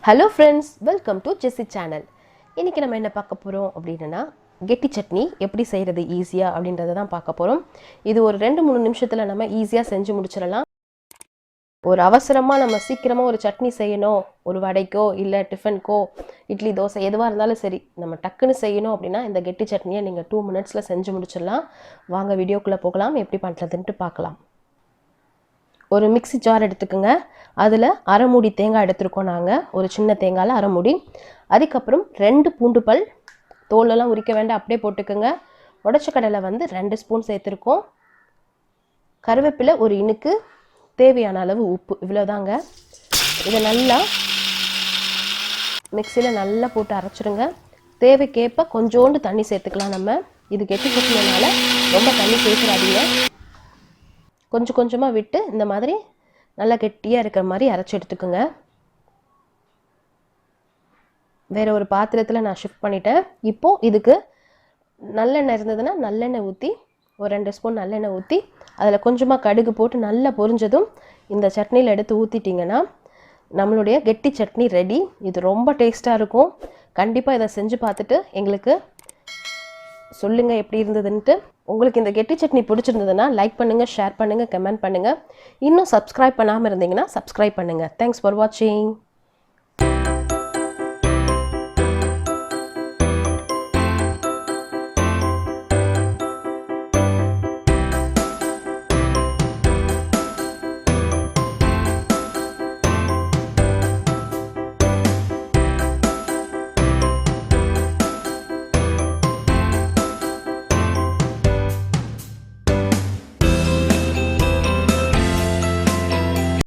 Hello friends, welcome to Jece channel. இன்னைக்கு நம்ம என்ன பார்க்க போறோம் அப்படினா கெட்டி சட்னி எப்படி செய்யறது ஈஸியா அப்படின்றத தான் பார்க்க போறோம். இது ஒரு 2-3 நிமிஷத்துல நம்ம ஈஸியா செஞ்சு முடிச்சிரலாம். ஒரு அவசரமா நம்ம சீக்கிரமா ஒரு சட்னி செய்யணும், ஒரு வடைக்கோ இல்ல டிஃபனுக்கோ, இட்லி தோசை எதுவா இருந்தாலும் சரி, நம்ம டக்குன்னு செய்யணும் அப்படினா இந்த கெட்டி சட்னியை நீங்க 2 மினிட்ஸ்ல செஞ்சு முடிச்சிரலாம். வாங்க வீடியோக்குள்ள போகலாம், எப்படி பண்றதுன்னு பார்க்கலாம். ஒரு மிக்ஸி ஜார் எடுத்துக்கங்க. அதில் அரை மூடி தேங்காய் எடுத்துருக்கோம் நாங்கள். ஒரு சின்ன தேங்காயில் அரை மூடி. அதுக்கப்புறம் 2 பூண்டு பல், தோலெல்லாம் உரிக்க வேண்டாம், அப்படியே போட்டுக்கோங்க. உடச்ச கடலை 2 ஸ்பூன் சேர்த்துருக்கோம். கருவேப்பிலை ஒரு இனுக்கு, தேவையான அளவு உப்பு, இவ்வளோதாங்க. இதை நல்லா மிக்சியில் நல்லா போட்டு அரைச்சிடுங்க. தேவைக்கேற்ப கொஞ்சோண்டு தண்ணி சேர்த்துக்கலாம். நம்ம இது கெட்டி சட்னினால ரொம்ப தண்ணி சேர்த்துறாதீங்க. கொஞ்சம் கொஞ்சமாக விட்டு இந்த மாதிரி நல்லா கெட்டியாக இருக்கிற மாதிரி அரைச்சி எடுத்துக்கோங்க. வேறு ஒரு பாத்திரத்தில் நான் ஷிஃப்ட் பண்ணிட்டேன். இப்போது இதுக்கு நல்லெண்ணெய் இருந்ததுன்னா நல்லெண்ணெய் ஊற்றி, ஒரு 2 ஸ்பூன் நல்லெண்ணெய் ஊற்றி அதில் கொஞ்சமாக கடுகு போட்டு நல்லா பொரிஞ்சதும் இந்த சட்னியில் எடுத்து ஊற்றிட்டிங்கன்னா நம்மளுடைய கெட்டி சட்னி ரெடி. இது ரொம்ப டேஸ்ட்டாக இருக்கும். கண்டிப்பாக இதை செஞ்சு பார்த்துட்டு எங்களுக்கு சொல்லுங்கள் எப்படி இருந்ததுன்ட்டு. உங்களுக்கு இந்த கெட்டி சட்னி பிடிச்சிருந்ததுன்னா லைக் பண்ணுங்கள், ஷேர் பண்ணுங்கள், கமெண்ட் பண்ணுங்கள். இன்னும் சப்ஸ்கிரைப் பண்ணாமல் இருந்தீங்கன்னா சப்ஸ்கிரைப் பண்ணுங்கள். தேங்க்ஸ் ஃபார் வாட்சிங்.